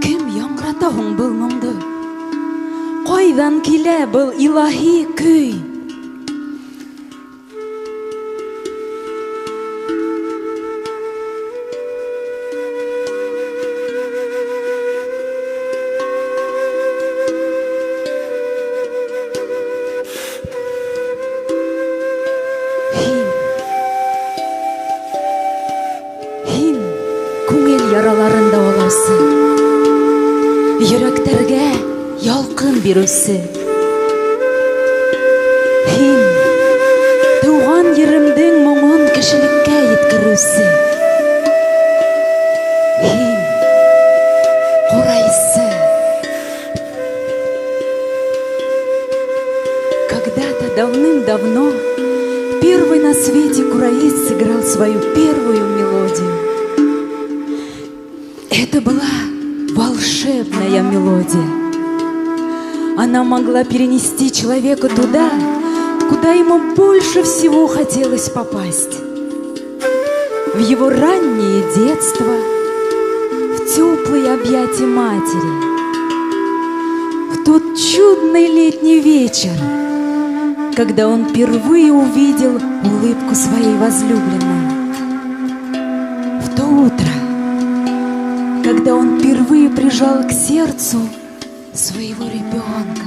Кем яңрата һуң был моңды? Кайдан килә был илаһи көй? Һин күңел яраларын дауалаусы, йөрәктәргә ялкын бирүсе. Һин туган еремдең моңын кешелеккә еткерүсе. Һин курайсы. Когда-то давным-давно первый на свете кураист сыграл свою первую мелодию. Это была волшебная мелодия. Она могла перенести человека туда, куда ему больше всего хотелось попасть. В его раннее детство, в теплые объятия матери, в тот чудный летний вечер, когда он впервые увидел улыбку своей возлюбленной. В то утро, когда он впервые прижал к сердцу своего ребенка.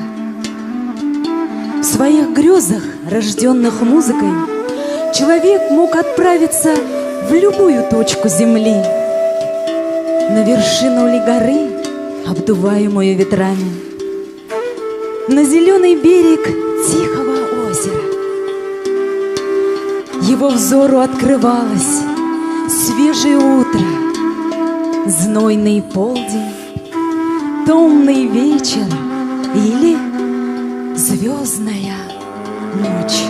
В своих грезах, рожденных музыкой, человек мог отправиться в любую точку земли, на вершину ли горы, обдуваемую ветрами, на зеленый берег тихого озера. Его взору открывалось свежее утро, знойный полдень, томный вечер или звездная ночь.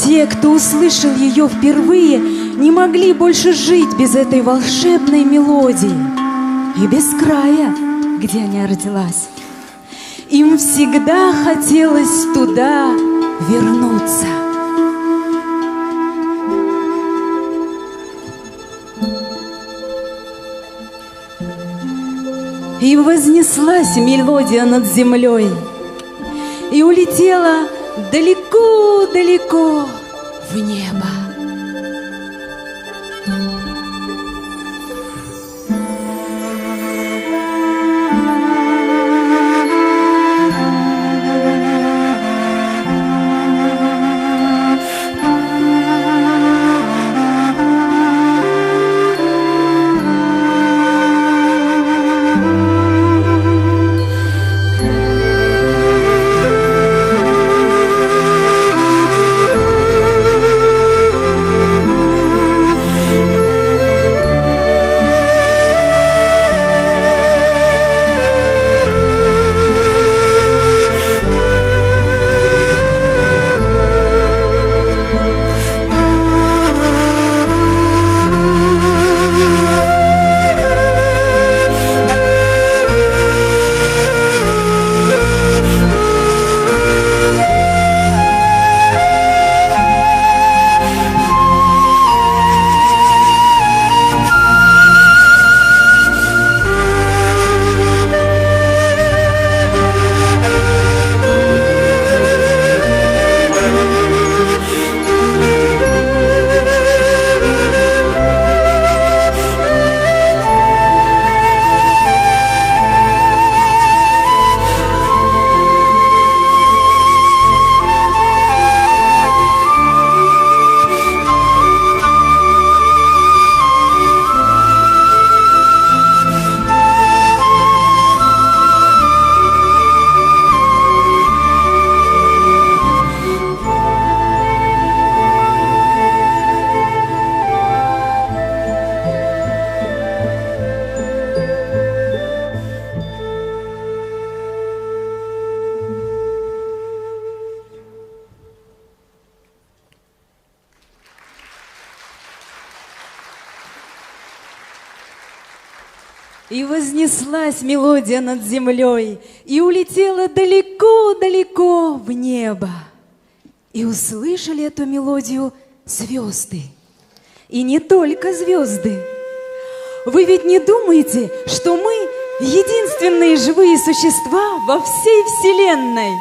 Те, кто услышал ее впервые, не могли больше жить без этой волшебной мелодии и без края, где она родилась. Им всегда хотелось туда вернуться. И вознеслась мелодия над землей, и улетела далеко-далеко в небо. И вознеслась мелодия над землей, и улетела далеко-далеко в небо. И услышали эту мелодию звезды. И не только звезды. Вы ведь не думаете, что мы единственные живые существа во всей Вселенной.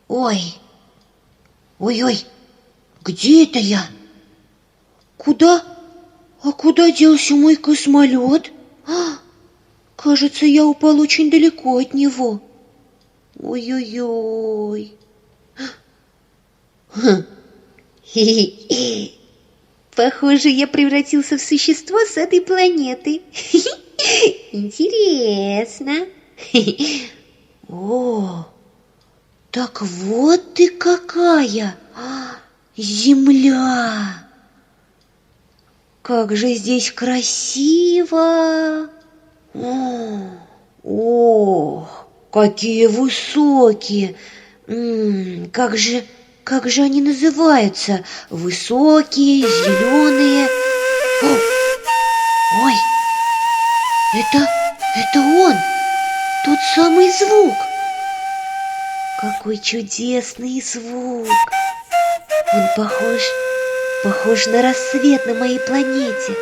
Ой, ой-ой, где это я? Куда? А куда делся мой космолет? Кажется, я упал очень далеко от него. Ой-ой-ой. Похоже, я превратился в существо с этой планеты. Интересно. О, так вот ты какая! Земля! Как же здесь красиво! Ох, какие высокие! Как же они называются? Высокие, зеленые. Ой, это он, тот самый звук. Какой чудесный звук! Он похож на рассвет на моей планете,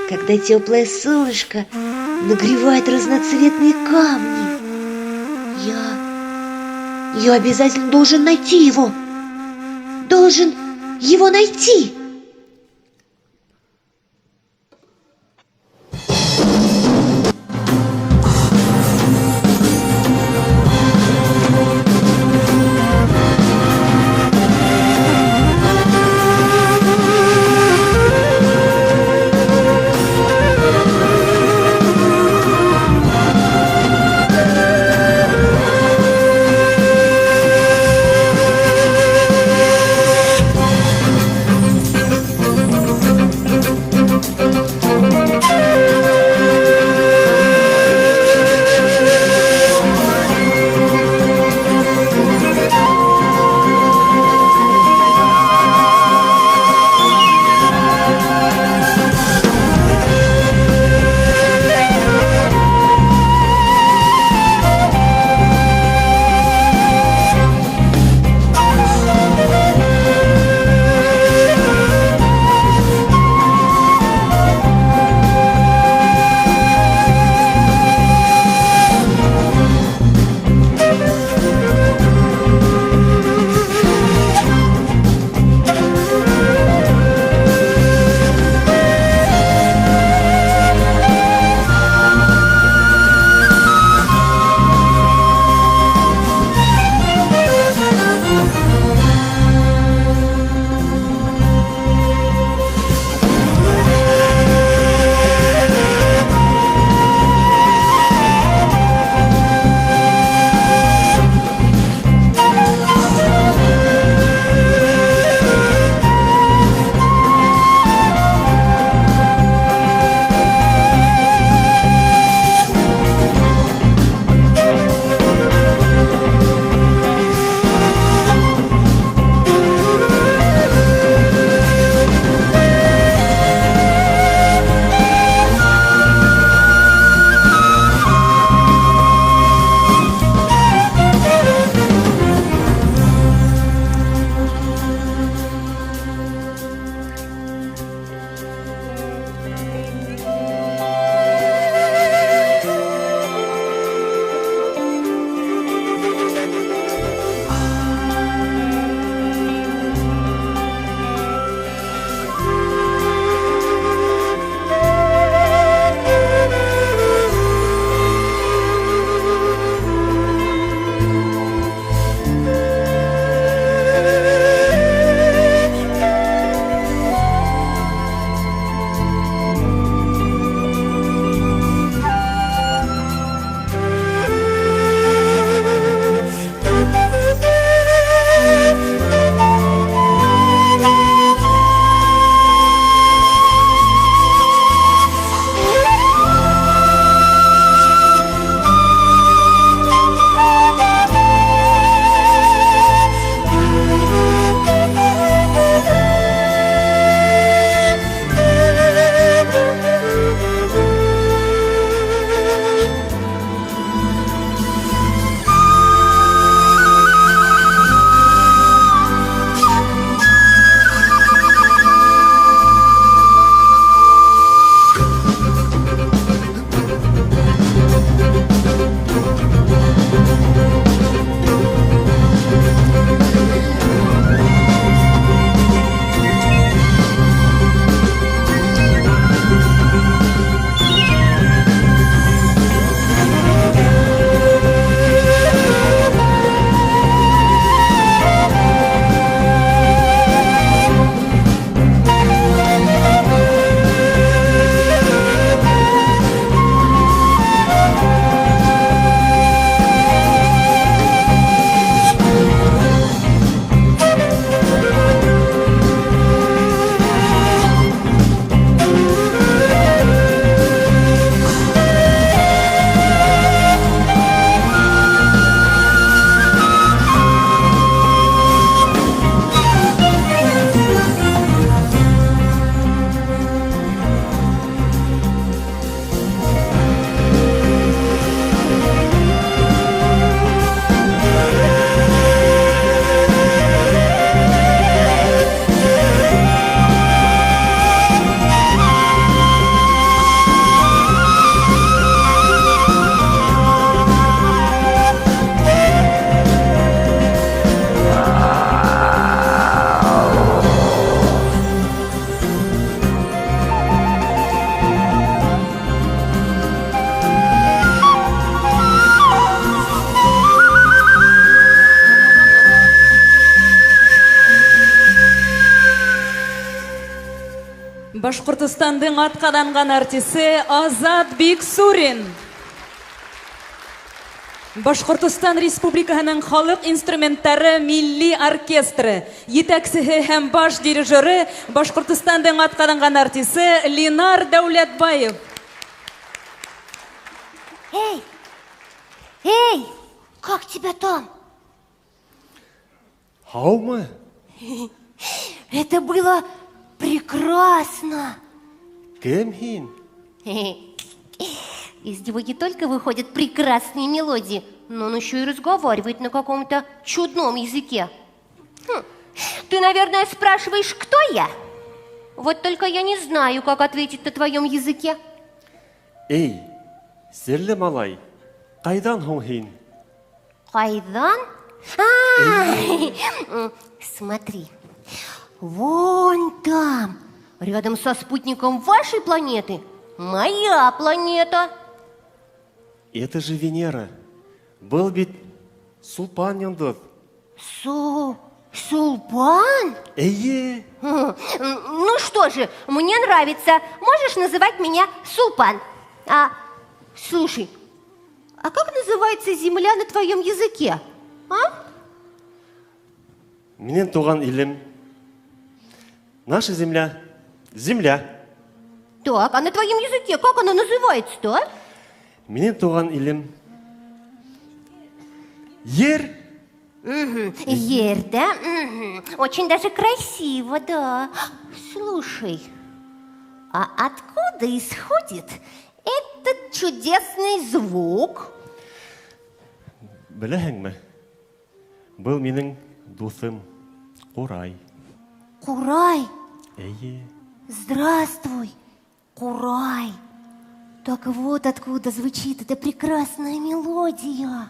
когда теплое солнышко нагревает разноцветные камни. Я обязательно должен найти его. Должен его найти. Башкортостандың атқаданған артисі Азат Биксурин. Башкортостан Республикаһының халык инструменттары милли оркестры етәкчесе һәм баш дирижеры Башкортостандың атқаданған артисі Линар Дәүләтбаев. Эй! Эй! Как тебя там? Хаумы? Это было прекрасно. Кем хин? Из него не только выходят прекрасные мелодии, но он еще и разговаривает на каком-то чудном языке. Ты, наверное, спрашиваешь, кто я? Вот только я не знаю, как ответить на твоем языке. Эй, серле малай, кайдан һуң хин? Кайдан? Смотри, вон там, рядом со спутником вашей планеты, моя планета. Это же Венера. Был ведь Сулпан Яндов. Сулпан? Эйе! Ну что же, мне нравится. Можешь называть меня Сулпан. Слушай, а как называется земля на твоем языке? Минен туган илем. Наша земля. Земля. Так, а на твоем языке как она называется-то, а? Минен туган илем. Ер. Ер, да? Очень даже красиво, да. Слушай, а откуда исходит этот чудесный звук? Беләһеңме? Был минең дусым Курай. Курай? Эйе. Здравствуй, Курай. Так вот откуда звучит эта прекрасная мелодия.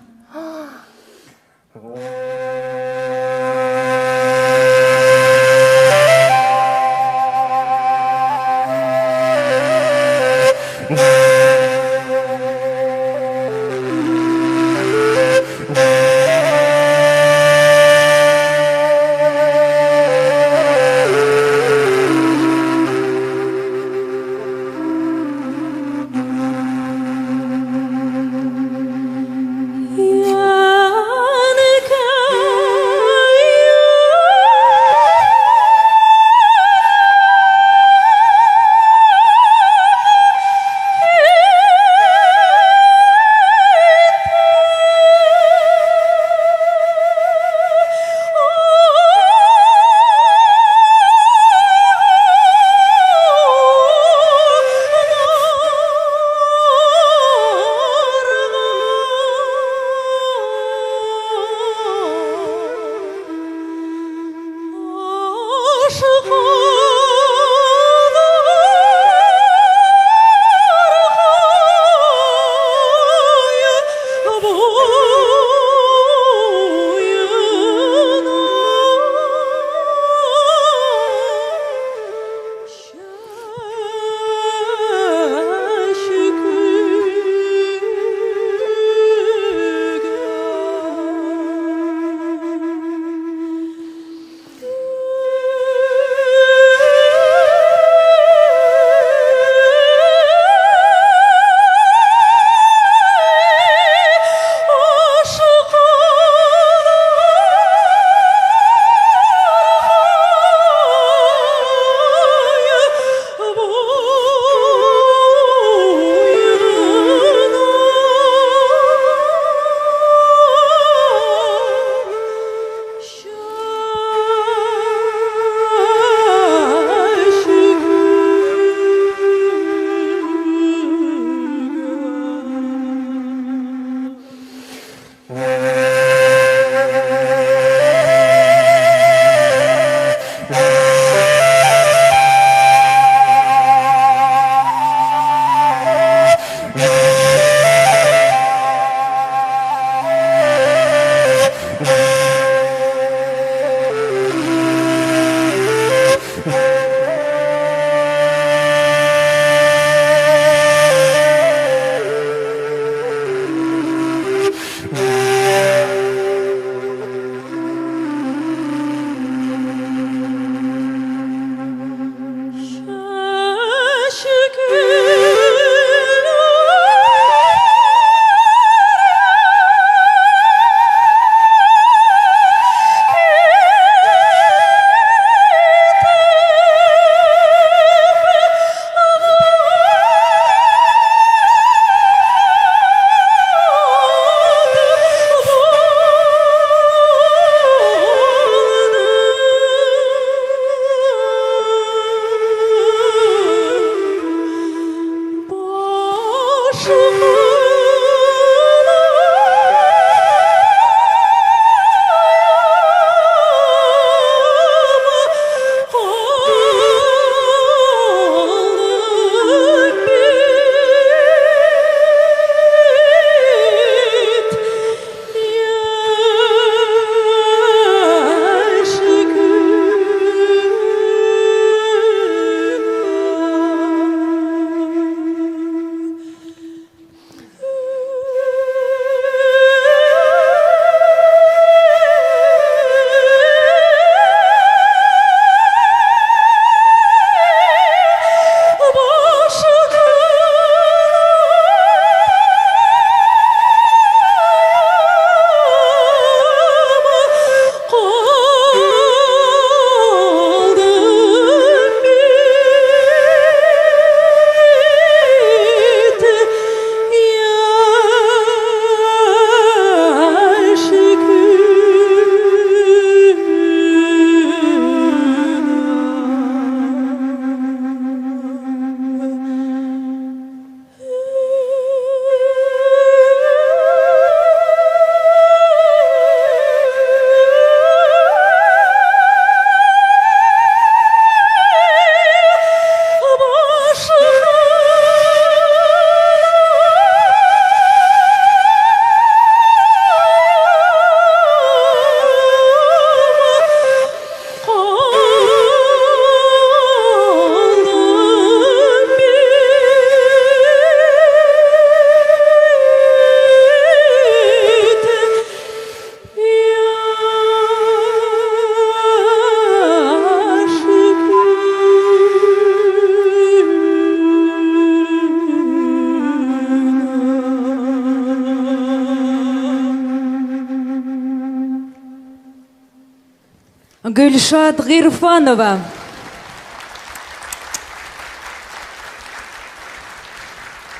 Гульшат Гирфанова.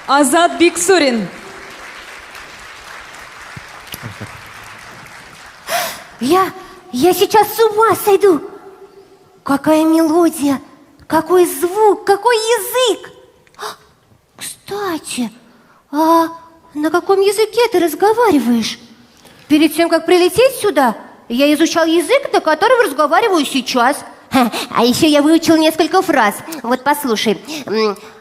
Азат Биксурин. Я сейчас с ума сойду. Какая мелодия, какой звук, какой язык. Кстати, а на каком языке ты разговариваешь? Перед тем, как прилететь сюда, я изучал язык, на котором разговариваю сейчас. А еще я выучил несколько фраз. Вот послушай.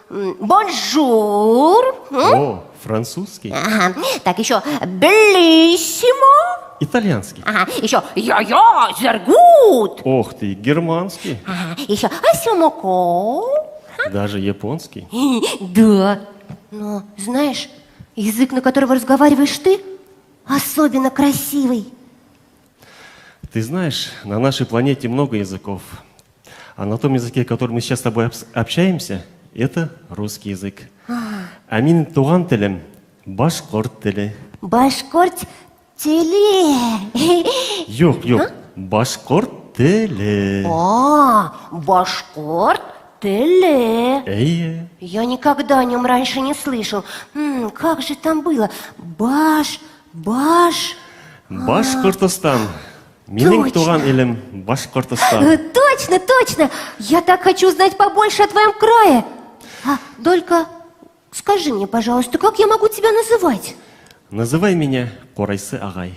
Бонжур. О, французский. Ага. Так, еще белиссимо. Итальянский. Ага. Еще я-я, зергут. Ох ты, германский. Ага. Еще асюмоко. Даже японский. Да. Но, знаешь, язык, на котором разговариваешь ты, особенно красивый. Ты знаешь, на нашей планете много языков. А на том языке, которым мы сейчас с тобой общаемся, это русский язык. А менің туған тілім башқұрт тілі. Башқұрт тілі. Жоқ, башқұрт тілі. Башқұрт тілі. Эйе. Я никогда о нем раньше не слышал. Как же там было? Башқұртыстан. Менің туған елім Башқұртыстан. Точно. Я так хочу узнать побольше о твоем крае. Только скажи мне, пожалуйста, как я могу тебя называть? Называй меня Қорайсы ағай.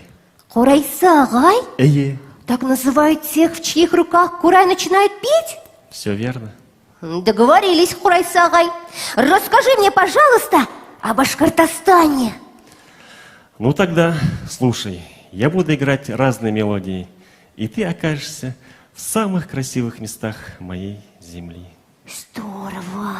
Қорайсы ағай? Эйе. Так называют тех, в чьих руках курай начинает петь? Все верно. Договорились, Қорайсы ағай. Расскажи мне, пожалуйста, о Башкортостане. Ну тогда, слушай, я буду играть разные мелодии, и ты окажешься в самых красивых местах моей земли. Здорово.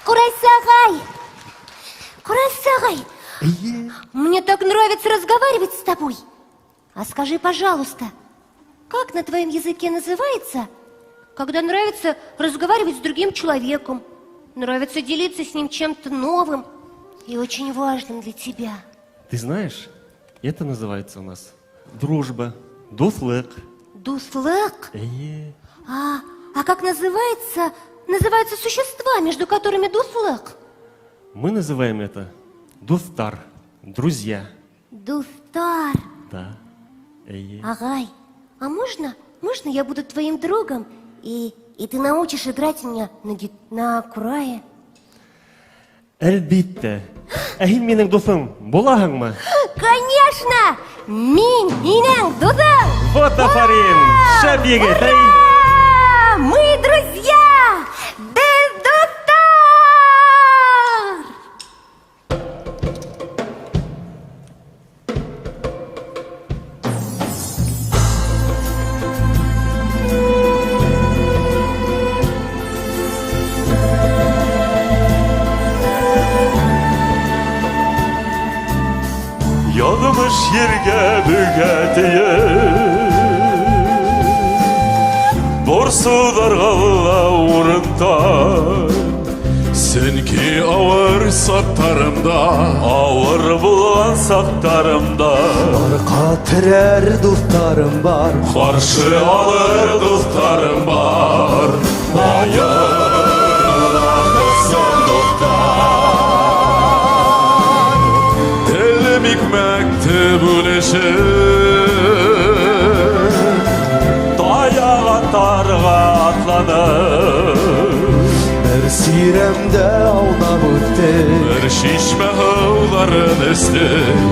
Курасагай! Курасагай! Мне так нравится разговаривать с тобой. А скажи, пожалуйста, как на твоем языке называется, когда нравится разговаривать с другим человеком, нравится делиться с ним чем-то новым и очень важным для тебя? Ты знаешь, это называется у нас дружба, дуслык. Дуслык? А как называются существа, между которыми дуслык? Мы называем это дустар, друзья. Дустар. Да. Агай, а можно я буду твоим другом, и ты научишь играть меня на курае? Әлбитте. Һин минең дусым булаһыңмы? Конечно! Мин минең дусым! Вот афарин! Шәп егет, әй! Ура! Мы друзья! Без дустар! Yağmış yerge bügetiye Borsular galla uğrunda Senki ağır saktarımda Ağır bulan saktarımda Arka tirer dostlarım var. Karşı alır dostlarım var Ayırlamazsan dostlar Elim hikmekti bu neşe Dayağa targa atlanır Her siremde avnam öttü. Bir şişme hıvların üstü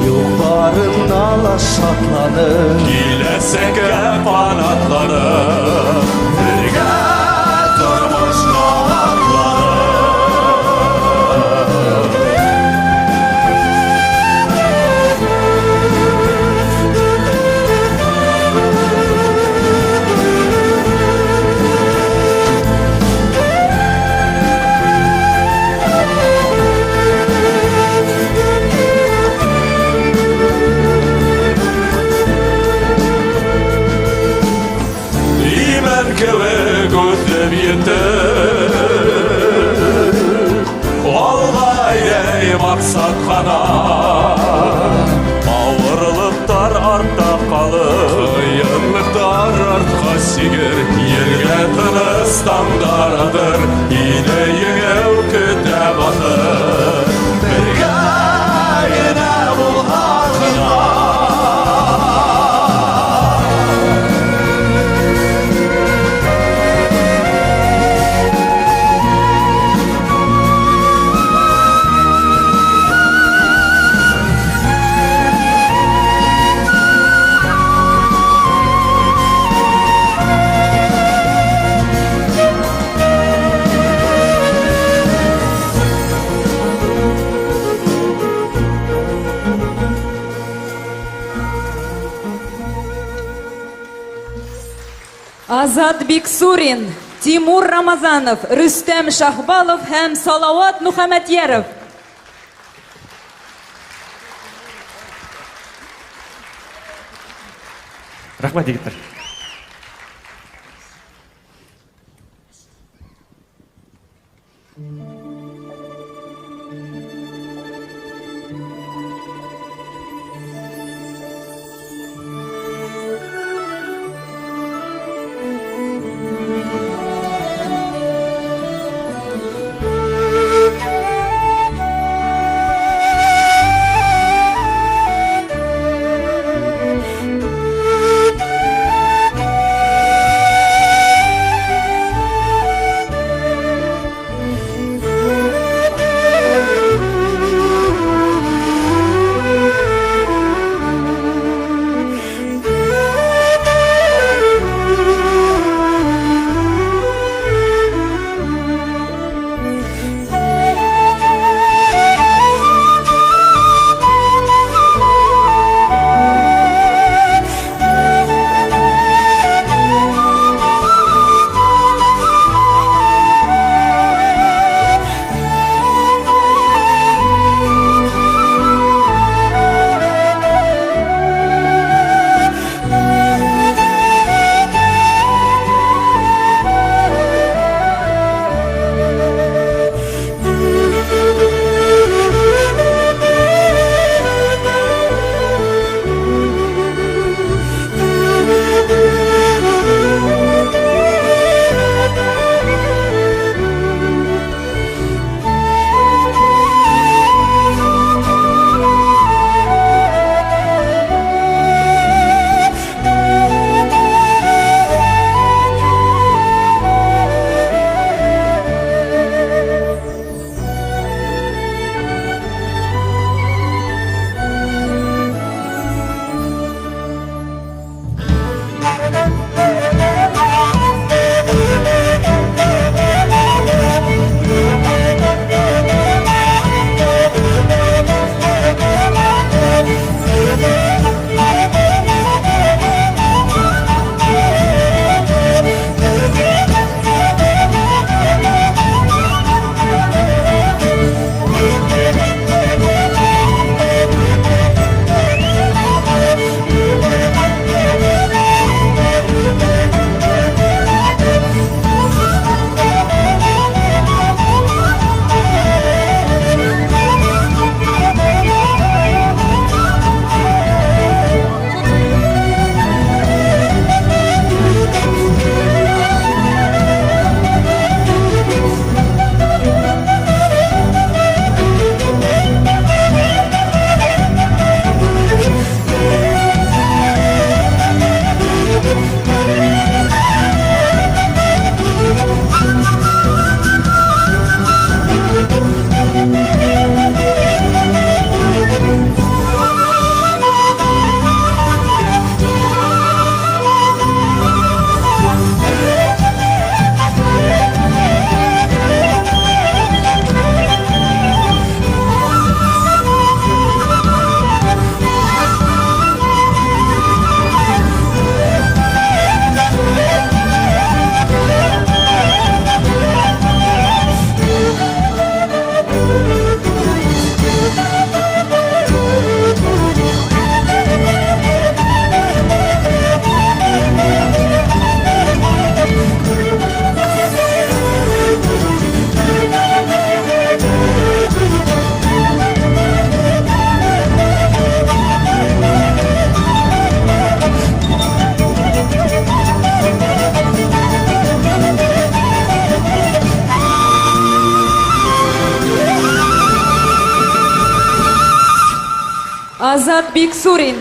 Yolların ala şatlanır. Gilesek hep anatlanır Birge durmuş kanatlanır İmen keve gözlem yeter Olgay maksat kana Ağırlıklar artta kalır Kıyınlıklar artka siger Yerge tınıstan daradır Yine yüngel küte batır Birge yine bul hakkına Азат Биксурин, Тимур Рамазанов, Рүстәм Шахбалов һәм Салават Мухаммадьяров. Рахмат, егеттер. Азат Биксурин,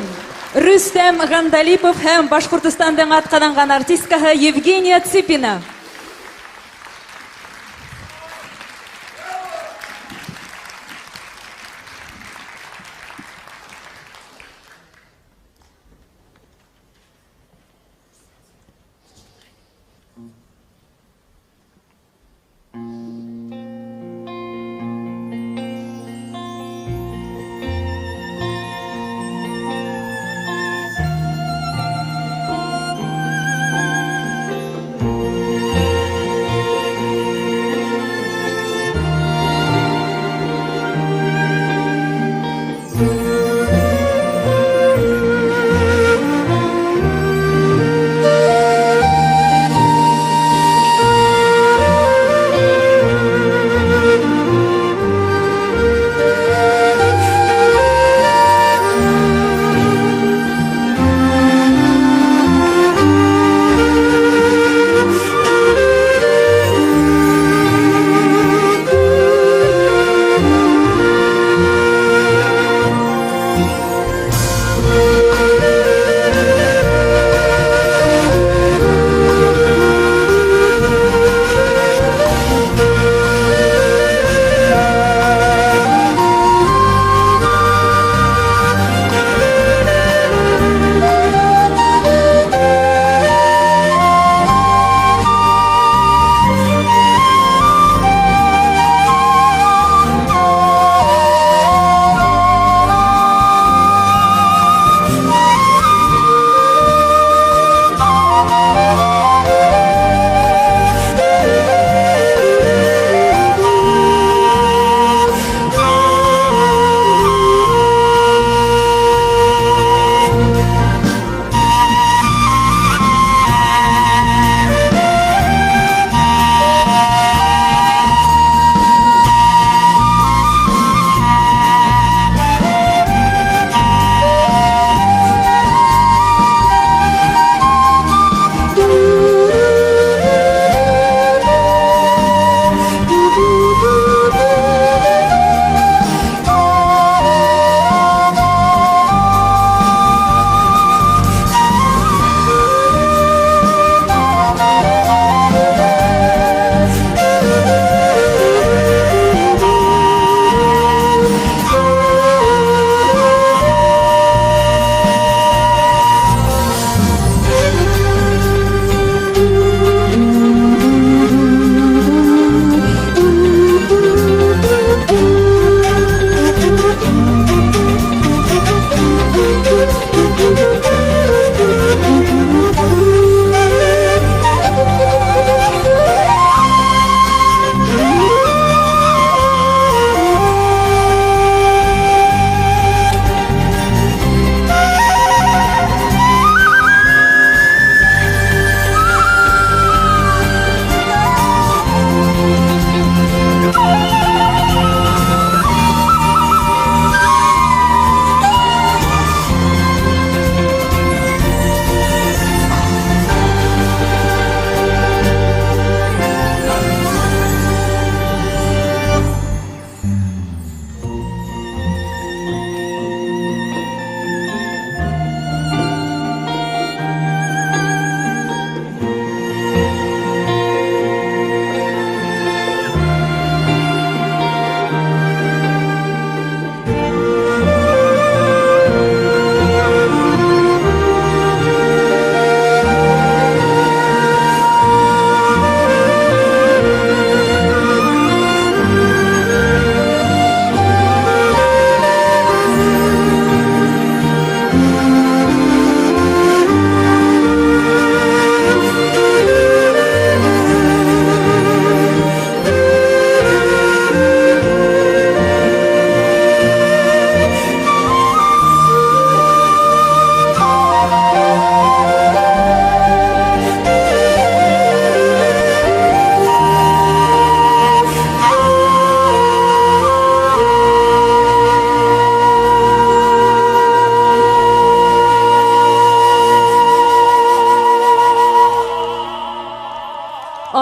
Рүстәм Гандалипов һәм Башкортостандың атҡаҙанған артисткаһы Евгения Ципина.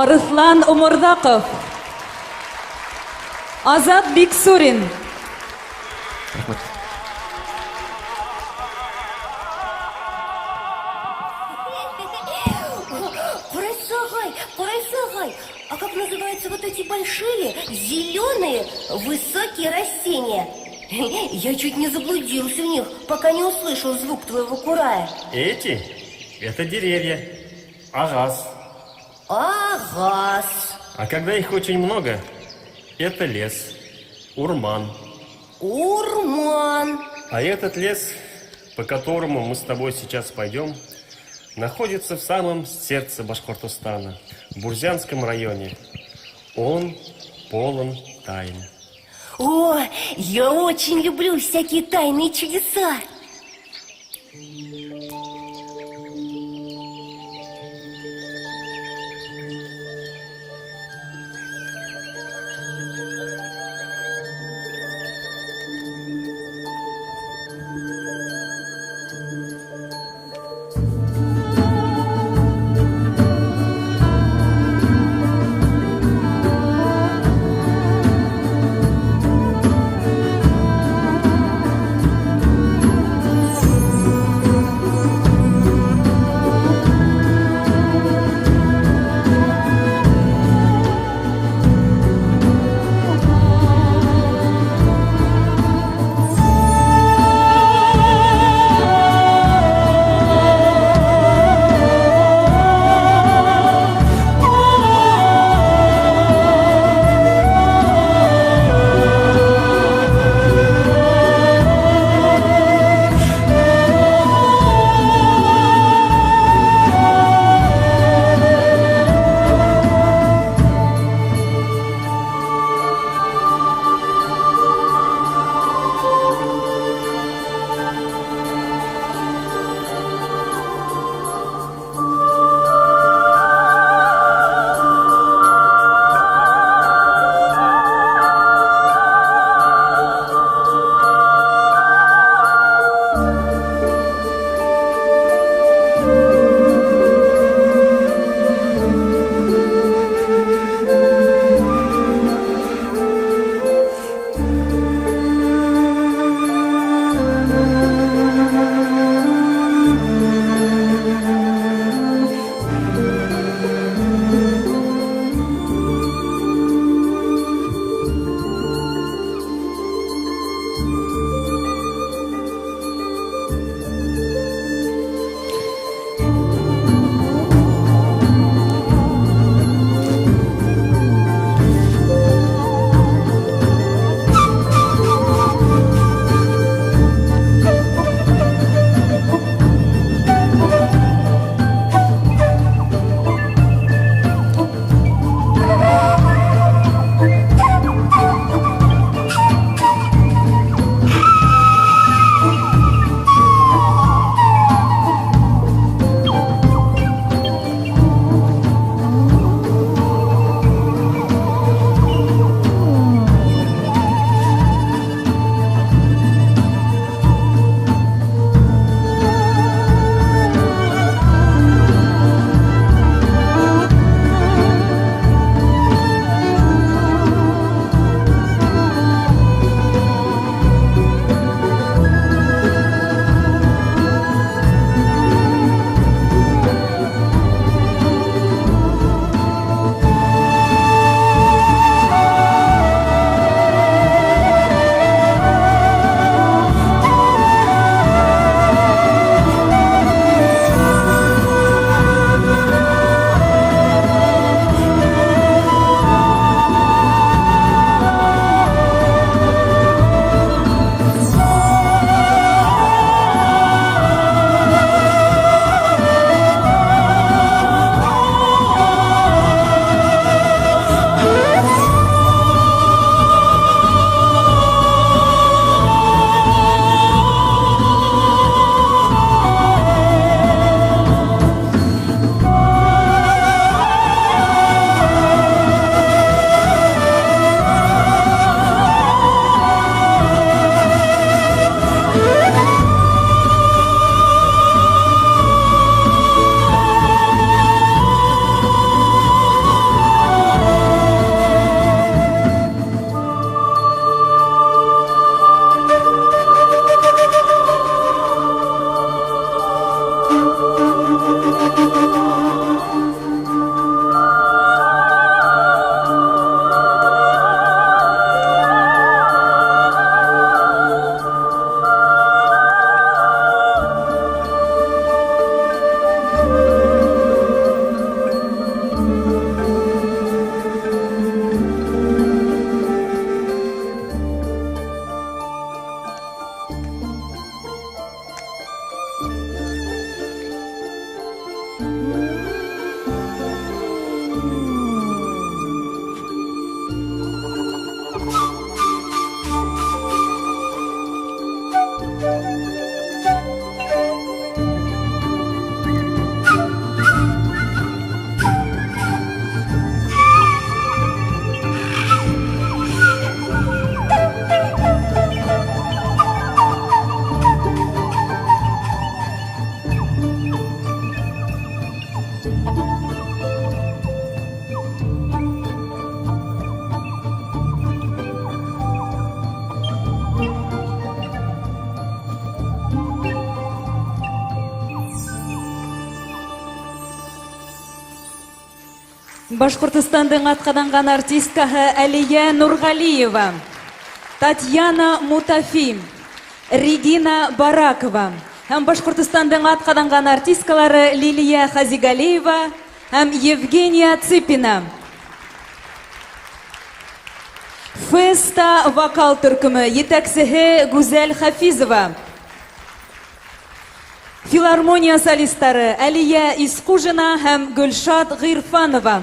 Арыслан Умурдаков, Азат Биксурин, эти большие, зеленые, высокие растения? Я чуть не заблудился в них, пока не услышал звук твоего курая. Эти? Это деревья. Агас. Агас. А когда их очень много, это лес. Урман. Урман. А этот лес, по которому мы с тобой сейчас пойдем, находится в самом сердце Башкортостана, в Бурзянском районе. Он полон тайн. О, я очень люблю всякие тайные чудеса. Башкортостандың атқаданған артисткаһы Әлия Нургалиева, Татьяна Мутафи, Регина Баракова һәм Башкортостандың атқаданған артисткалары Лилия Хазигалиева һәм Евгения Ципина. Феста вокал төркеме етәкчесе Гүзәл Хафизова. Филармония солистлары Әлия Искужина һәм Гөлшат Гыйрфанова.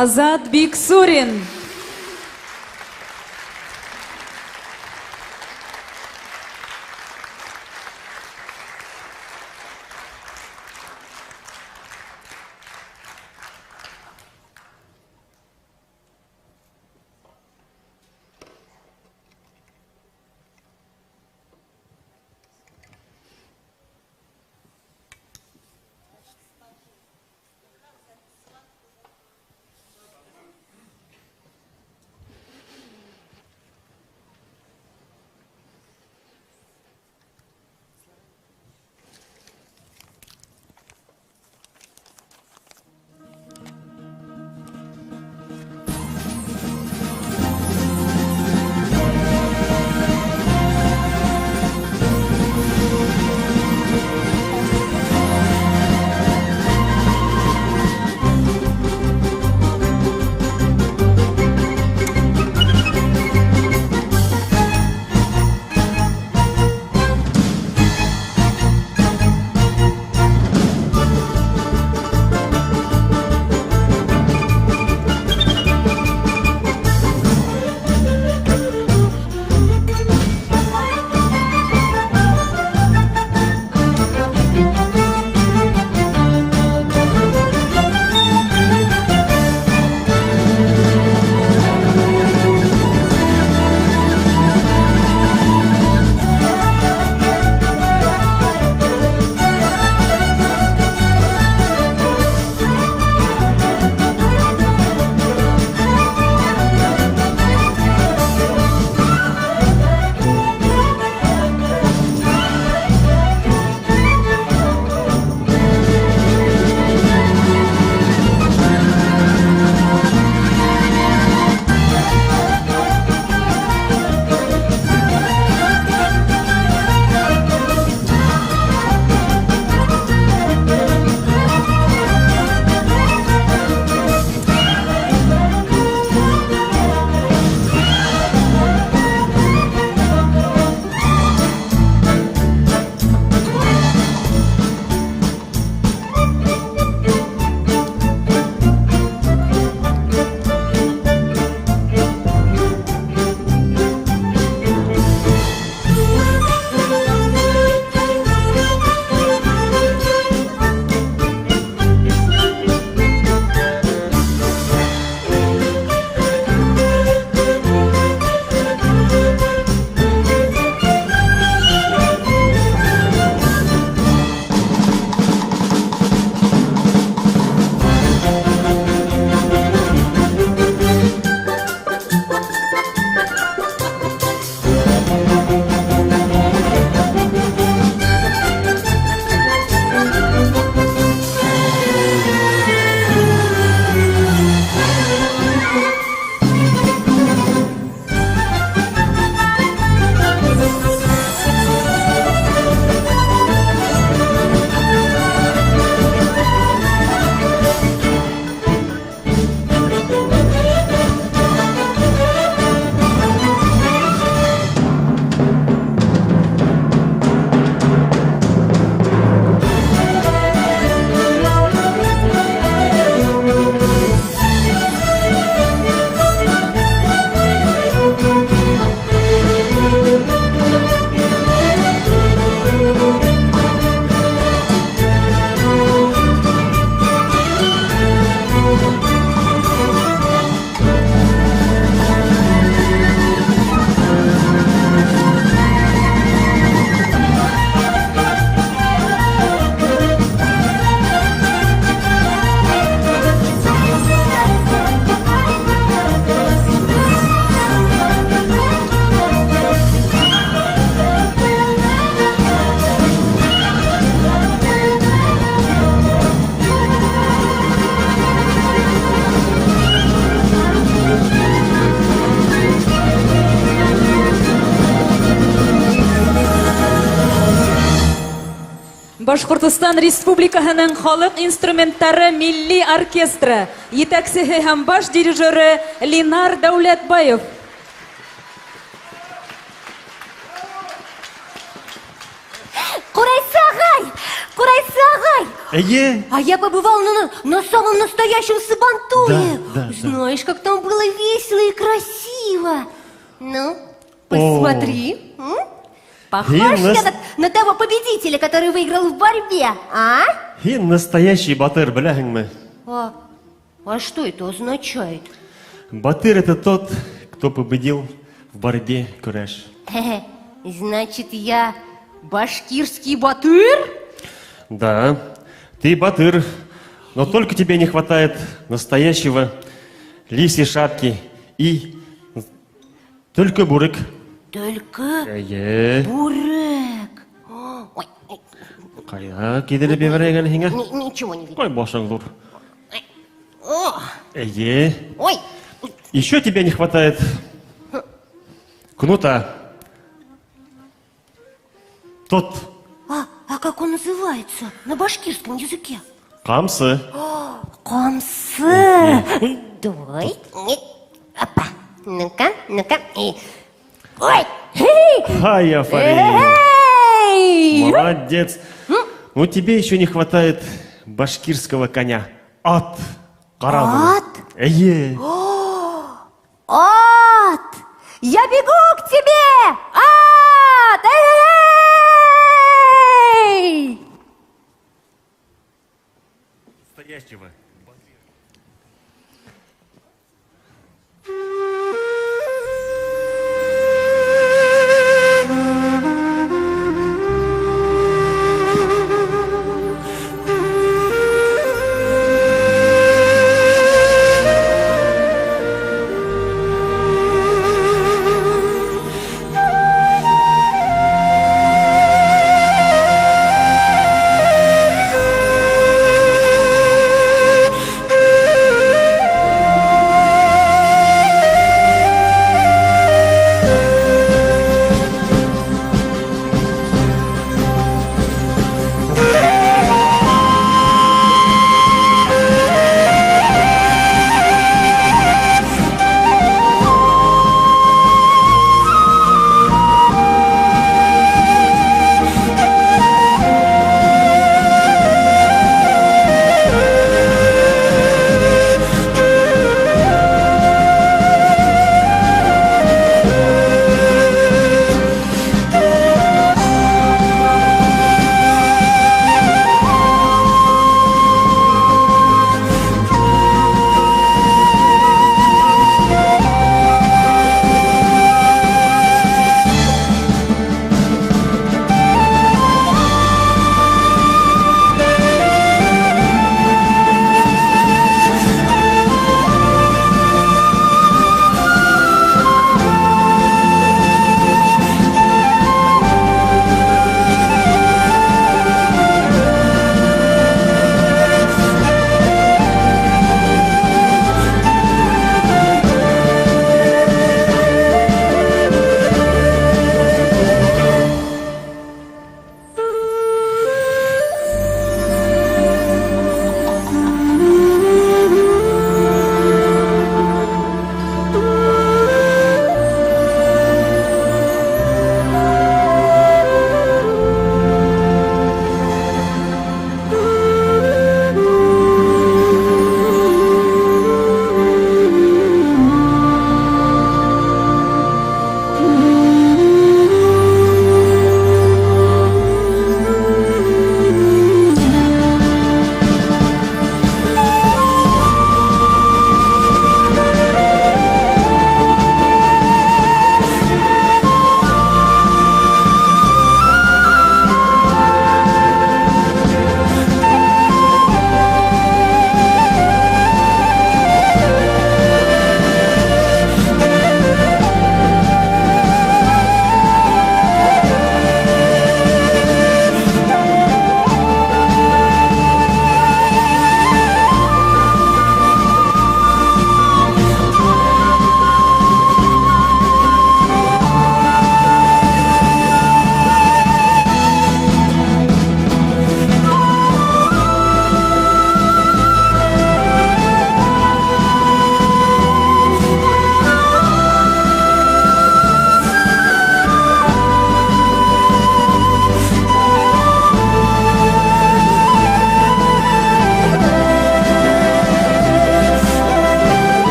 Азат Биксурин. Башкортстан Республикаһының халык инструменттары милли оркестры итәкчесе һәм баш дирижеры Линар Дәүләтбаев. Курайсы агай! Эйе! А я побывал на самом настоящем Сабантуе. Да. Знаешь, как там было весело и красиво. Ну, посмотри. Похож И я нас- на того победителя, который выиграл в борьбе, а? И настоящий батыр, бляхангмы. А что это означает? Батыр это тот, кто победил в борьбе куреш. Хе-хе, значит, я башкирский батыр? Да, ты батыр, но только тебе не хватает настоящего лисьей шапки и только бурык. Только бурек. Ой, Кайда киделеп ебәргән һиңә? ничего не видно. Кой башың зур. О, ой, Еще тебе не хватает кнута. Тот а как он называется на башкирском языке? камсы. Комсы. Давай. Опа. Ну-ка, ну-ка. Ой! Ай, Афарин. Эй! Молодец. Ну тебе еще не хватает башкирского коня. Ат. Карабы. Ат? Ат! Я бегу к тебе! Ат! Эй! Настоящего.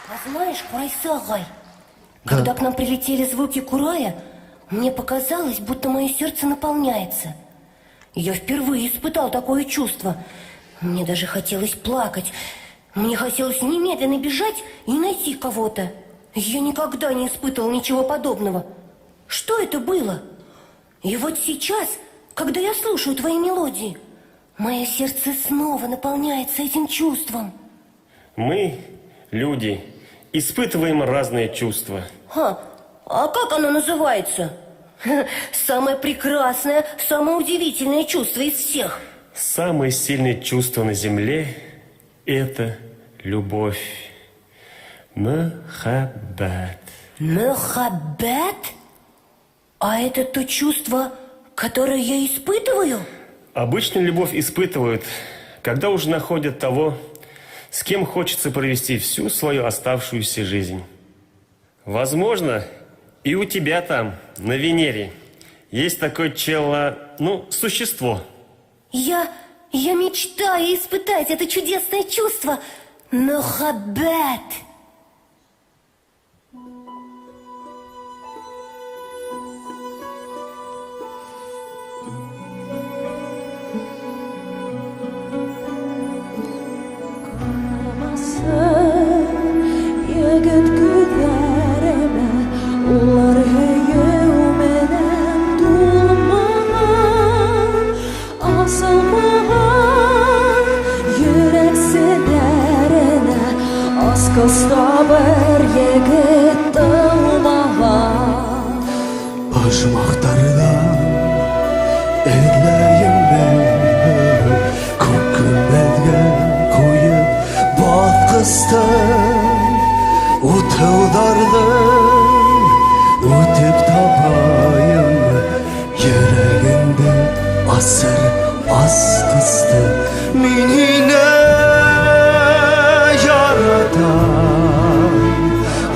А знаешь, Курайсы агай, когда к нам прилетели звуки Курая, мне показалось, будто мое сердце наполняется. Я впервые испытал такое чувство. Мне даже хотелось плакать. Мне хотелось немедленно бежать и найти кого-то. Я никогда не испытывал ничего подобного. Что это было? И вот сейчас, когда я слушаю твои мелодии, мое сердце снова наполняется этим чувством. Мы, люди, испытываем разные чувства. А как оно называется? Самое прекрасное, самое удивительное чувство из всех. Самое сильное чувство на земле – это любовь. Махаббат. Махаббат? А это то чувство, которое я испытываю? Обычно любовь испытывают, когда уже находят того, с кем хочется провести всю свою оставшуюся жизнь. Возможно, и у тебя там, на Венере, есть такое существо. Я мечтаю испытать это чудесное чувство. Махаббат. Егет күҙҙәремә улар һөйөү менән тулмаған, асылмаған йөрәк селәренә аскыста бер егет тыумаған. Ажмақтардан эҙләйем мен күк көмәҙгә ҡуйып баҫҡыстың утыуҙарҙың үтеп табайым йөрәгеңдә асыр асҡысты мин һине яратам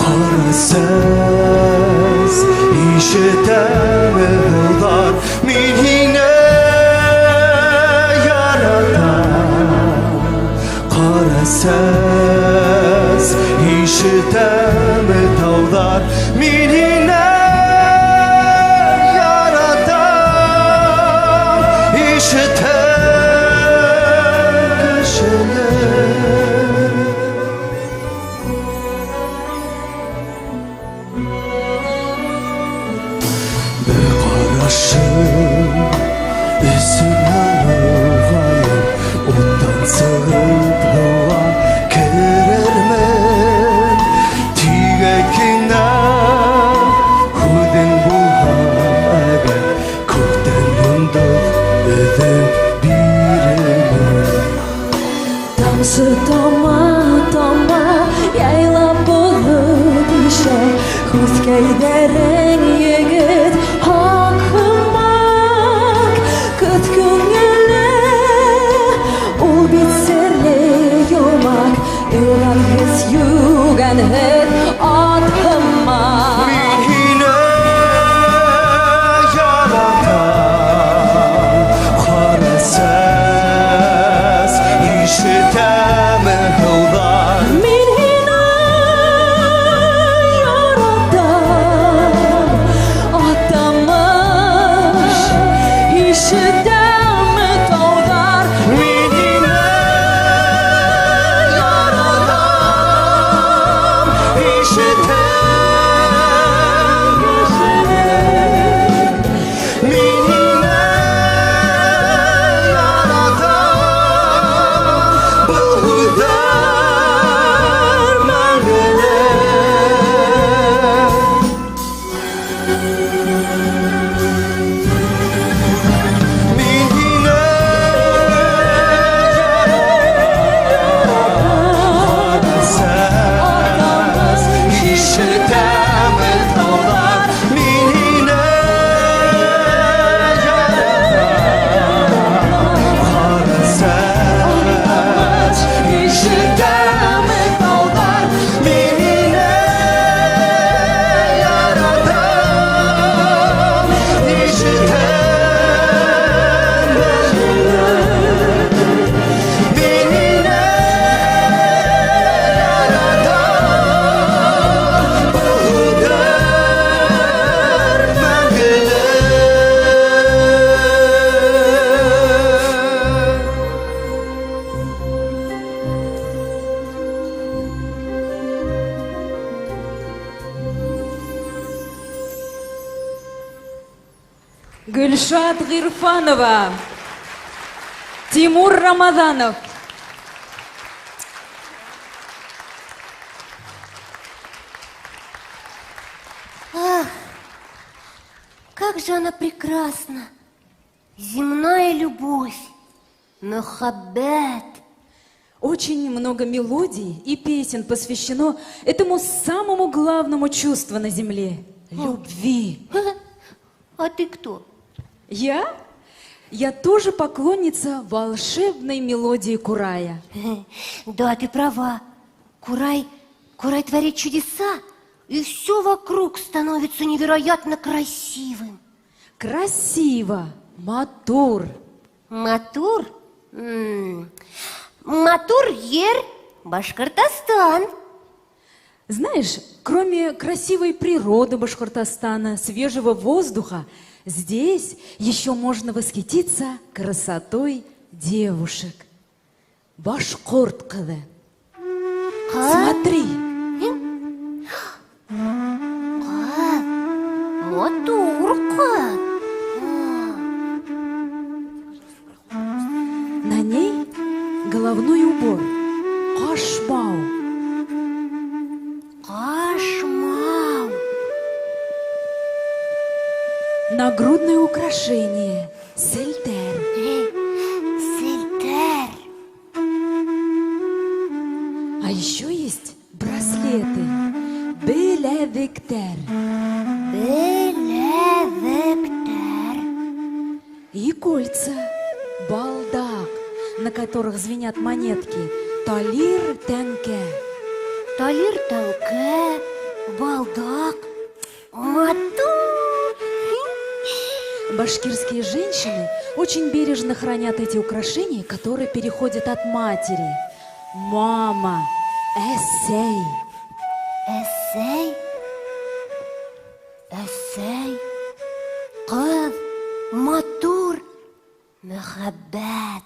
ҡара сәс ишетәм ылдар мин һине яратам ҡара сәс ишетәм тауҙар мин һине яратам ишетәм кешеләр. Бер ҡарашым эсенән ылғайып, уттан сығып һыуға керермен. Тигәкенә һүҙең булһа әгәр, күктән йондоҙ өҙөп бирермен. Тамсы тама яйлап булып ишә, күҙ кәйҙәрең егет хаҡыма. Гульшат Гирфанова. Тимур Рамаданов. Как же она прекрасна! Земная любовь, махаббат. Очень много мелодий и песен посвящено этому самому главному чувству на земле – любви. А ты кто? Я? Я тоже поклонница волшебной мелодии Курая. Да, ты права. Курай творит чудеса, и все вокруг становится невероятно красивым. Красиво, матур. Матур? Матур ер Башкортостан. Знаешь, кроме красивой природы Башкортостана, свежего воздуха, здесь еще можно восхититься красотой девушек. Башкорт кызы. Смотри. Матурка. На ней головной убор. Кашмау. Кошмар. Нагрудное украшение. Сельтер. Сельтер. А еще есть браслеты. Белевиктер. Белевектер. И кольца. Балдак, на которых звенят монетки. Талир тенке. Талир танке. Балдак. Матур. Башкирские женщины очень бережно хранят эти украшения, которые переходят от матери. Мама. Эссей. Эссей. Эссей. Кыз. Матур. Махаббат.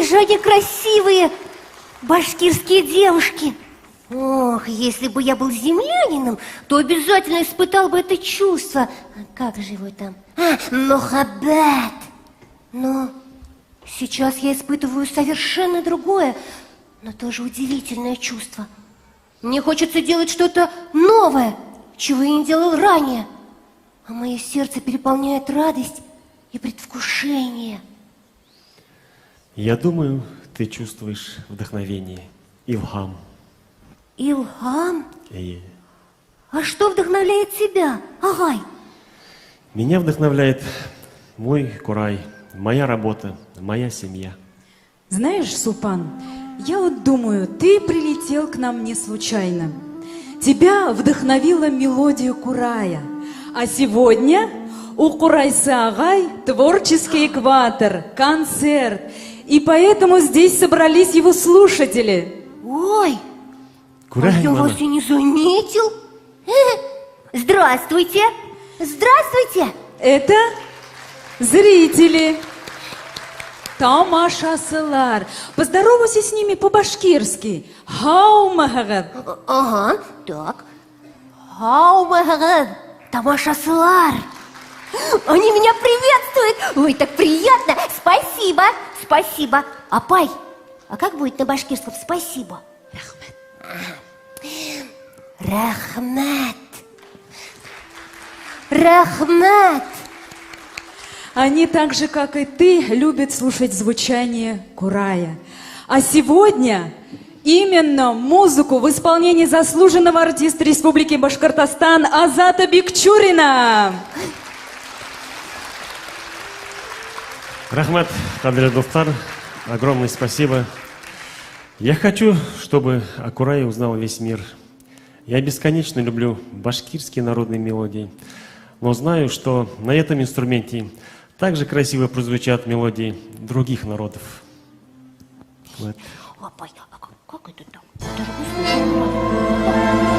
же они красивые, башкирские девушки. Ох, если бы я был землянином, то обязательно испытал бы это чувство. Как же его там? Мохаббат. Но сейчас я испытываю совершенно другое, но тоже удивительное чувство. Мне хочется делать что-то новое, чего я не делал ранее. А мое сердце переполняет радость и предвкушение. Я думаю, ты чувствуешь вдохновение, илхам. Илхам? И А что вдохновляет тебя, Агай? меня вдохновляет мой Курай, моя работа, моя семья. Знаешь, Сулпан, я вот думаю, ты прилетел к нам не случайно. Тебя вдохновила мелодия Курая. А сегодня у Курайсы Агай творческий экватор, концерт. И поэтому здесь собрались его слушатели. Ой, Курай, а я мама. вас и не заметил. Здравствуйте. Здравствуйте. Это зрители. Тамашасылар. Поздоровайся с ними по-башкирски. Хаумагагад. Ага, так. Хаумагагад, тамашасылар. Они меня приветствуют. Ой, так приятно. Спасибо, спасибо. Апай, а как будет на башкирском спасибо? Рахмат. Рахмат. Они так же, как и ты, любят слушать звучание Курая. А сегодня именно музыку в исполнении заслуженного артиста Республики Башкортостан Азата Бикчурина. Рахмат, Кадыр Дуфтар, огромное спасибо. Я хочу, чтобы о Курае узнал весь мир. Я бесконечно люблю башкирские народные мелодии, но знаю, что на этом инструменте также красиво прозвучат мелодии других народов. Вот. Апай, а как это так? Даже не слышала.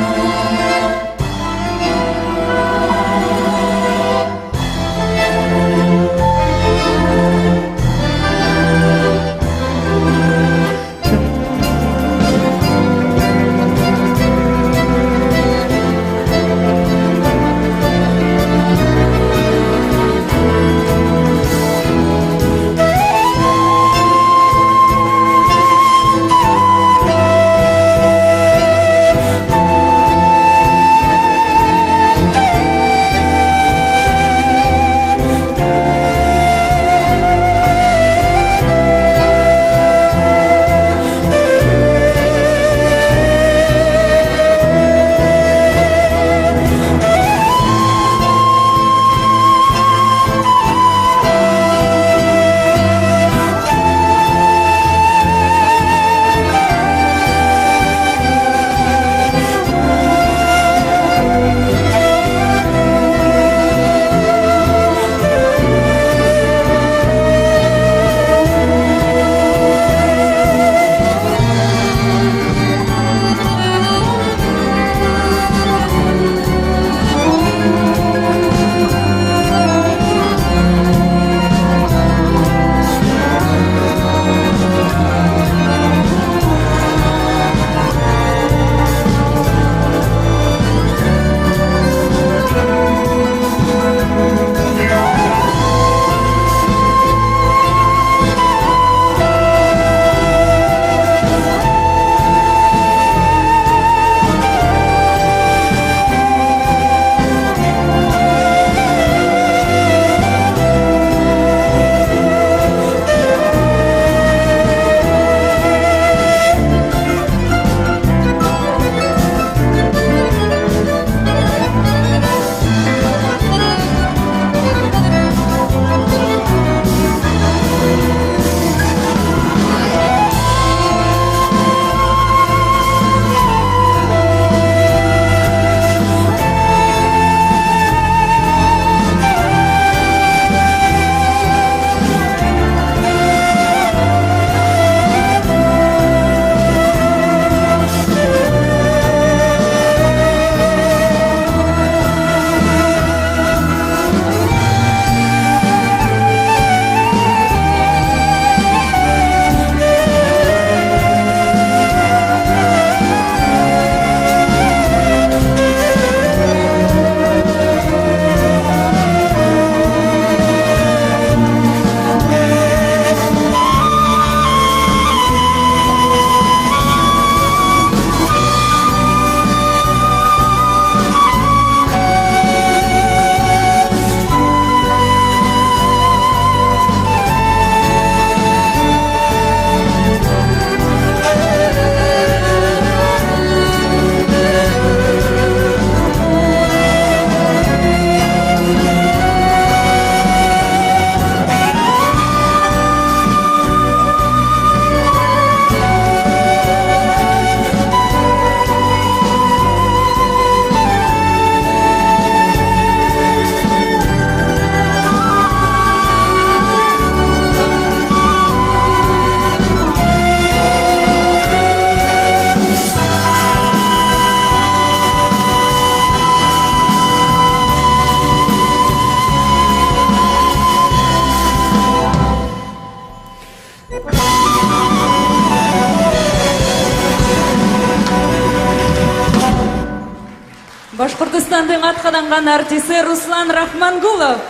Башкортостандың атқаданған артисі Руслан Рахмангулов.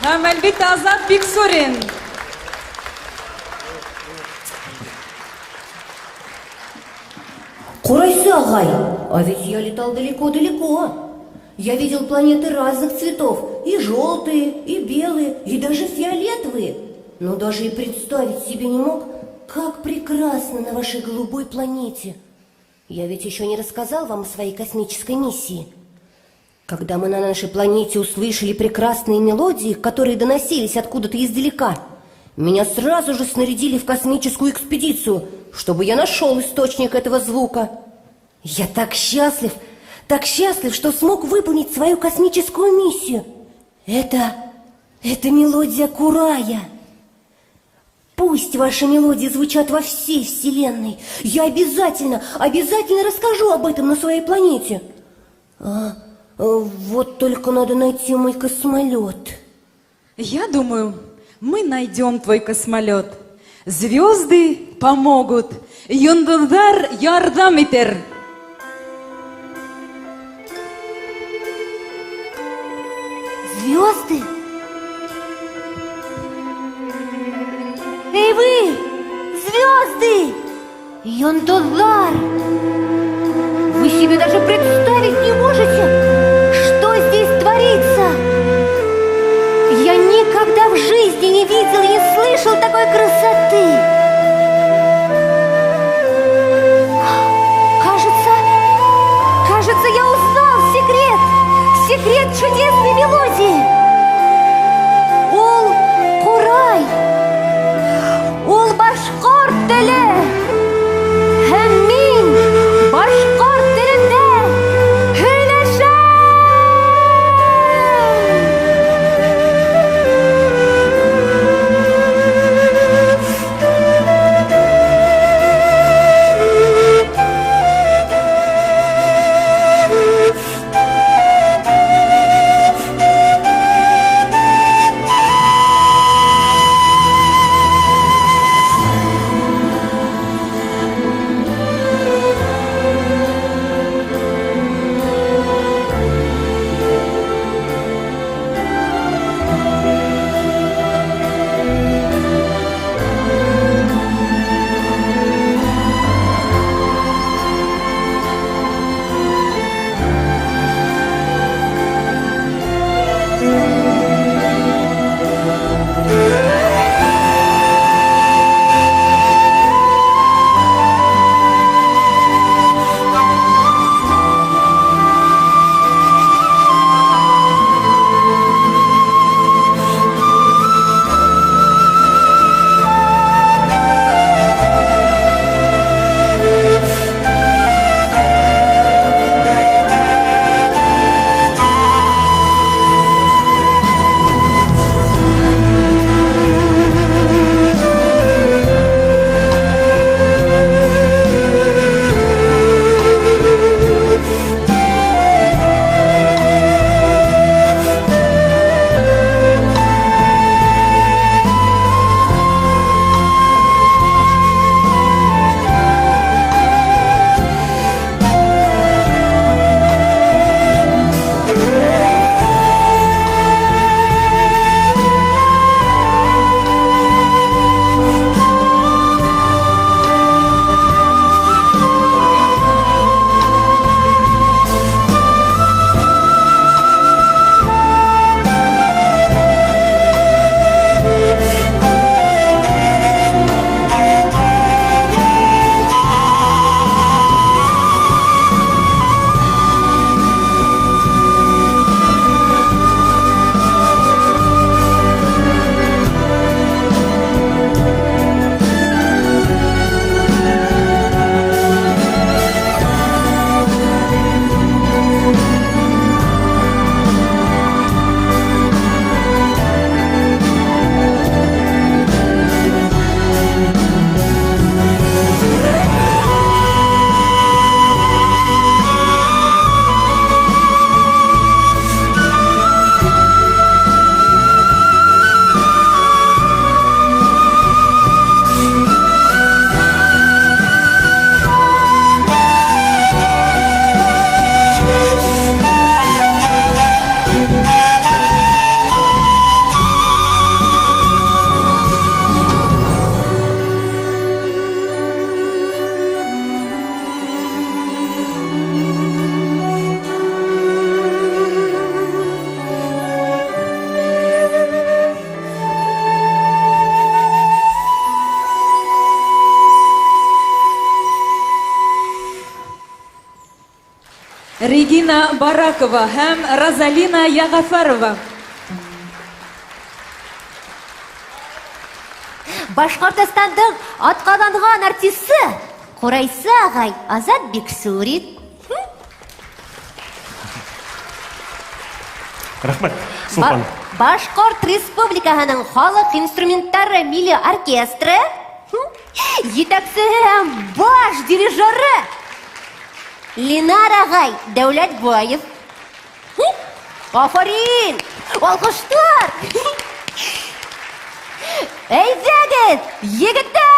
Һәм әлбетте Азат Биксурин. Курайсы, агай, а ведь я летал далеко-далеко. Я видел планеты разных цветов, и желтые, и белые, и даже фиолетовые. Но даже и представить себе не мог, как прекрасно на вашей голубой планете. Я ведь еще не рассказал вам о своей космической миссии. Когда мы на нашей планете услышали прекрасные мелодии, которые доносились откуда-то издалека, меня сразу же снарядили в космическую экспедицию, чтобы я нашел источник этого звука. Я так счастлив, что смог выполнить свою космическую миссию. Это мелодия Курая. Пусть ваши мелодии звучат во всей Вселенной. Я обязательно расскажу об этом на своей планете. Вот только надо найти мой космолет. Я думаю, мы найдем твой космолет. Звезды помогут. Йондоздар ярдам итер. Звезды? Эй вы, звезды! Йондозар! Вы себе даже представить не можете, что здесь творится! Я никогда в жизни не видел и не слышал такой красоты! Кажется, я узнал секрет чудесной мелодии! Ул Курай! Ул башкорт теле! Һәм мин башкорт телендә һөйләшәм! Регина Баракова һәм Розалина Ягафарова. Башкортостандың атқаланған артисты Курайсы ағай Азат Биксурин. Рахмат, Сулпан. Башқорт Республикаһының халық инструментары милли оркестры. Етәксе һәм баш дирижеры Ленар ағай Дәүләтбаев. Афарин! Алқыштар! Әйдәгез, егеттер!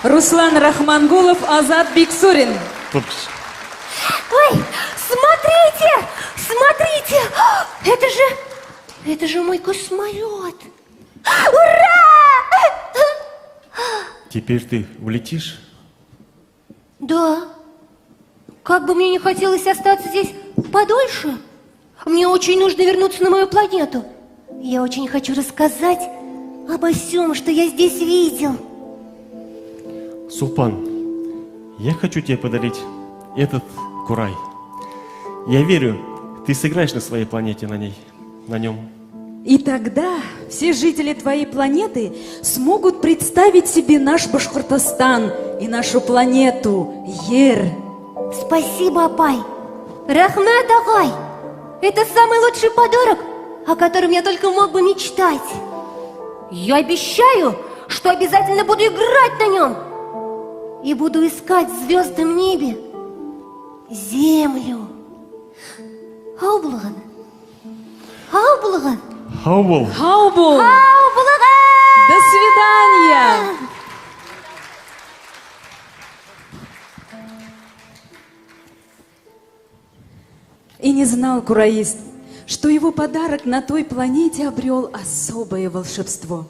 Руслан Рахмангулов, Азат Биксурин. Ой, смотрите, смотрите, это же мой космолет. Ура! Теперь ты улетишь? Да. Как бы мне не хотелось остаться здесь подольше, мне очень нужно вернуться на мою планету. Я очень хочу рассказать обо всем, что я здесь видел. Сулпан, я хочу тебе подарить этот курай. Я верю, ты сыграешь на своей планете на нем. И тогда все жители твоей планеты смогут представить себе наш Башкортостан и нашу планету Ер. Спасибо, Апай. Рахмат, Агай. Это самый лучший подарок, о котором я только мог бы мечтать. Я обещаю, что обязательно буду играть на нем. И буду искать в звездном небе землю. Хаублган. Хаублган. Хаубл. Хаубул! Хаублган! До свидания! И не знал кураист, что его подарок на той планете обрел особое волшебство.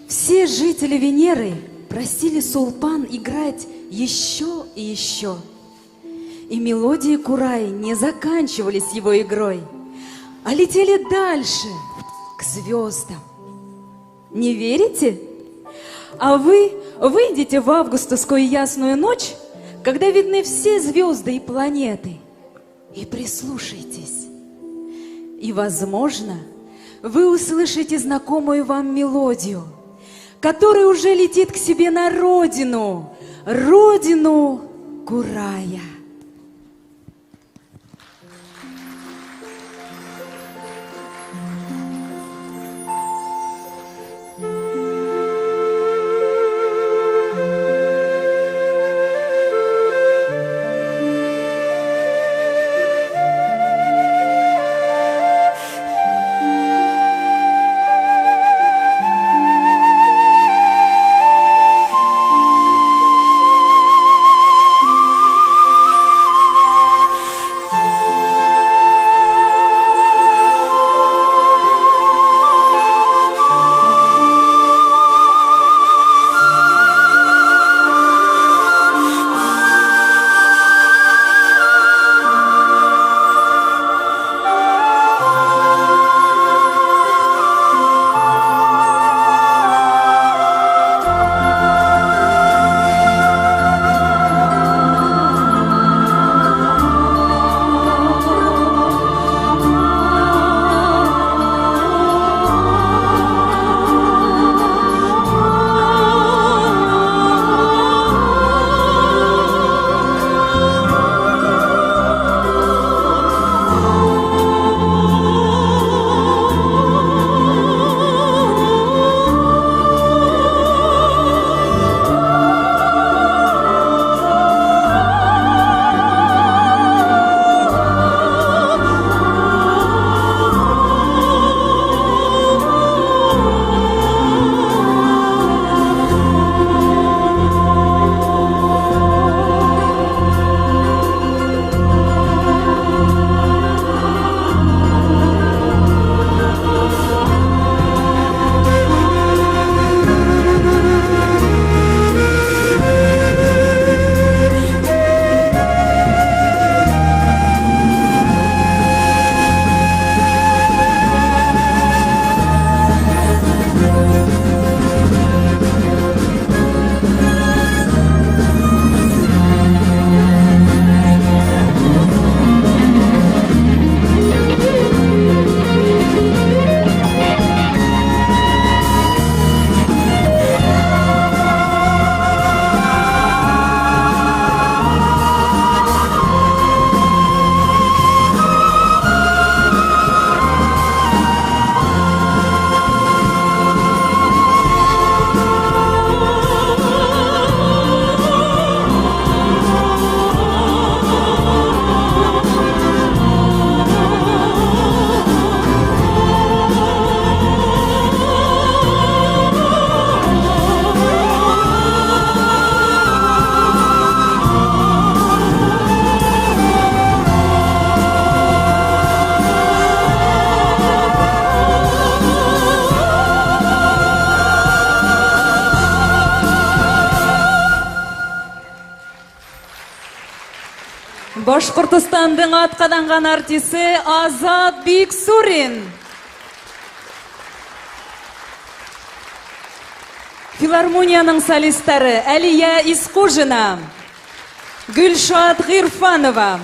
Все жители Венеры просили Сулпан играть еще и еще. И мелодии Кураи не заканчивались его игрой, а летели дальше, к звездам. Не верите? А вы выйдите в августовскую ясную ночь, когда видны все звезды и планеты, и прислушайтесь. И, возможно, вы услышите знакомую вам мелодию, которая уже летит к себе на родину, родину Курая. Башкортостандың атқаданған артисі Азат Биксурин. Филармонияның солисттары Әлия Искужина, Гүлшат Ғирфанова,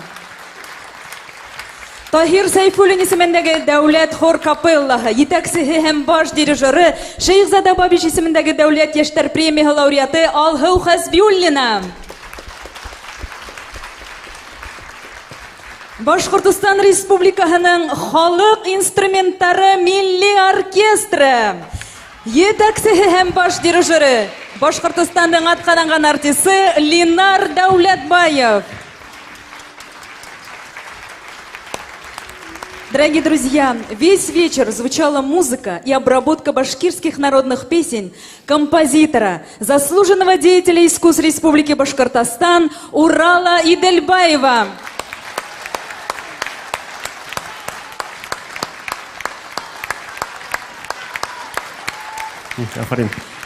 Тахир Сайфуллин исемендәге дәүләт хор капеллаһы, етәкчесе һәм баш дирижеры Шейхзада Бабич исемендәге дәүләт яшьтәр премияһы лауреаты Алһыу Хәсбиуллина. Башкортостан Республикаһының халык инструменттары милли оркестры, етәкчесе һәм баш дирижеры Башкортостандың атқаданған артисты Линар Дәүләтбаев. Дорогие друзья, весь вечер звучала музыка и обработка башкирских народных песен композитора, заслуженного деятеля искусств Республики Башкортостан Урала Идельбаева.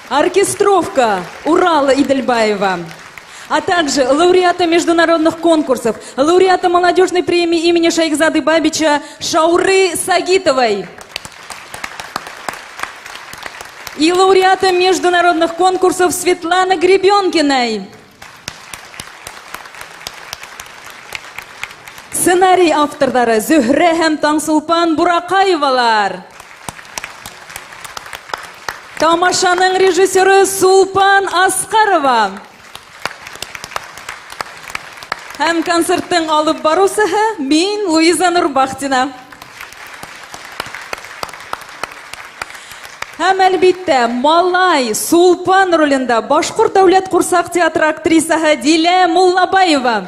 Оркестровка Урала Идельбаева. а также лауреата международных конкурсов, лауреата молодежной премии имени Шайхзады Бабича Шауры Сагитовой и лауреата международных конкурсов Светланы Гребенкиной. Сценарий авторлары Зөһрә һәм Таңсулпан Буракаевалар. Тамашаның режиссеры Сулпан Аскарова. Һәм концерттың алып барусыһы мин Луиза Нурбахтина. Һәм әлбиттә, малай Сулпан ролендә Башкорт дәүләт курсак театры актрисаһы Дилә Муллабаева.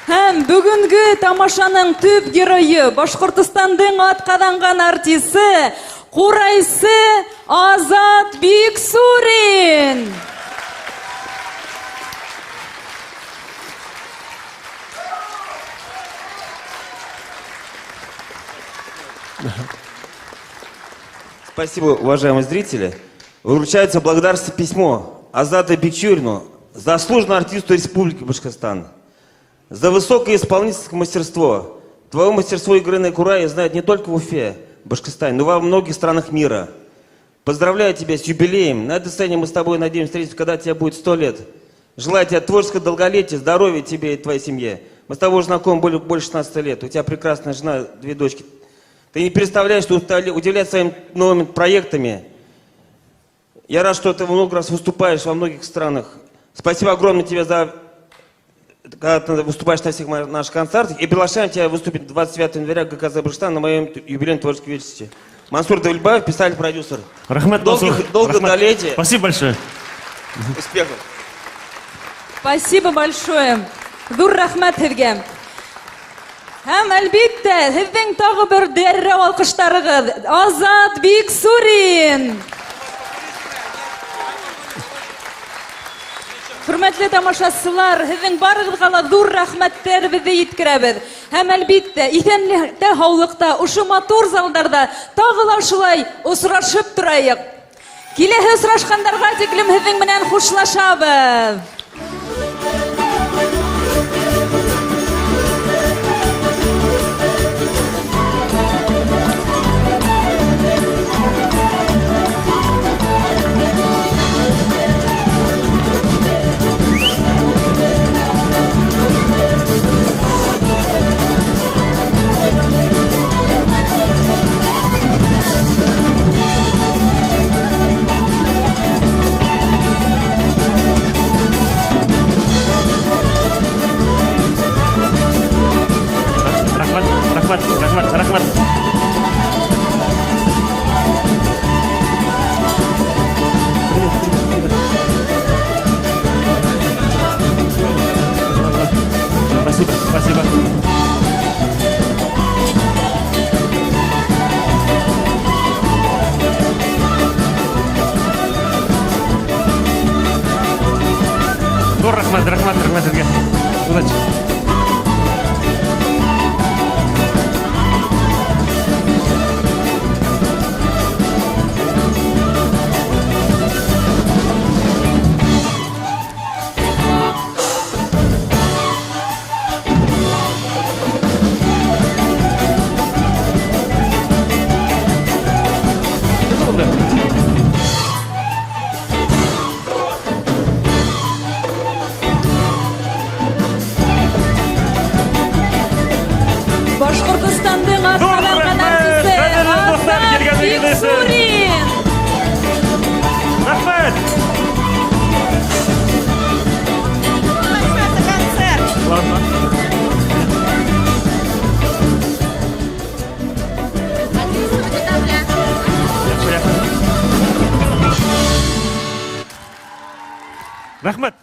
Һәм бүгенге тамашаның төп геройы Башкортстандың атказанган артисты, курайсы Азат Биксурин. Спасибо, уважаемые зрители. Вручается благодарственное письмо Азату Бикчурину, заслуженному артисту Республики Башкортостан. За высокое исполнительское мастерство. Твое мастерство игры на курае знают не только в Уфе, Башкортостане, но и во многих странах мира. Поздравляю тебя с юбилеем. На этой сцене мы с тобой надеемся встретиться, когда тебе будет 100 лет. Желаю тебе творческого долголетия, здоровья тебе и твоей семье. Мы с тобой уже знакомы больше 16 лет. У тебя прекрасная жена, 2 дочки. Ты не представляешь, что удивляешь своими новыми проектами. Я рад, что ты много раз выступаешь во многих странах. Спасибо огромное тебе за... Когда ты выступаешь на всех наших концертах. И приглашаем тебя выступить 29 января в ГКЗ Башкортостан на моем юбилейном творческом вечере. Мансур Давлетбаев, писатель-продюсер. Рахмат, Долголетия. Спасибо большое. Успехов. Спасибо большое. Зур рахмат һеҙгә. Һәм әлбиттә, һеҙҙең тағы бер дәррәү алҡыштарығыҙ Азат Биксурин. Хөрмәтле тамашасылар, һеҙҙең барығыҙға ла ҙур рәхмәттәребеҙҙе еткерәбеҙ. Һәм әлбиттә, иҫәнлектә, һаулыҡта, ошо матур залдарда тағы ла шулай осрашып торайыҡ. Киләһе осрашҡандарға тиклем һеҙҙең менән хушлашабыҙ. Рахмат. Спасибо. Ну, рахмат. Удачи. Башкортостандың атказанган артисты Азат Биксурин. Рахмат. Ладно. Рахмат.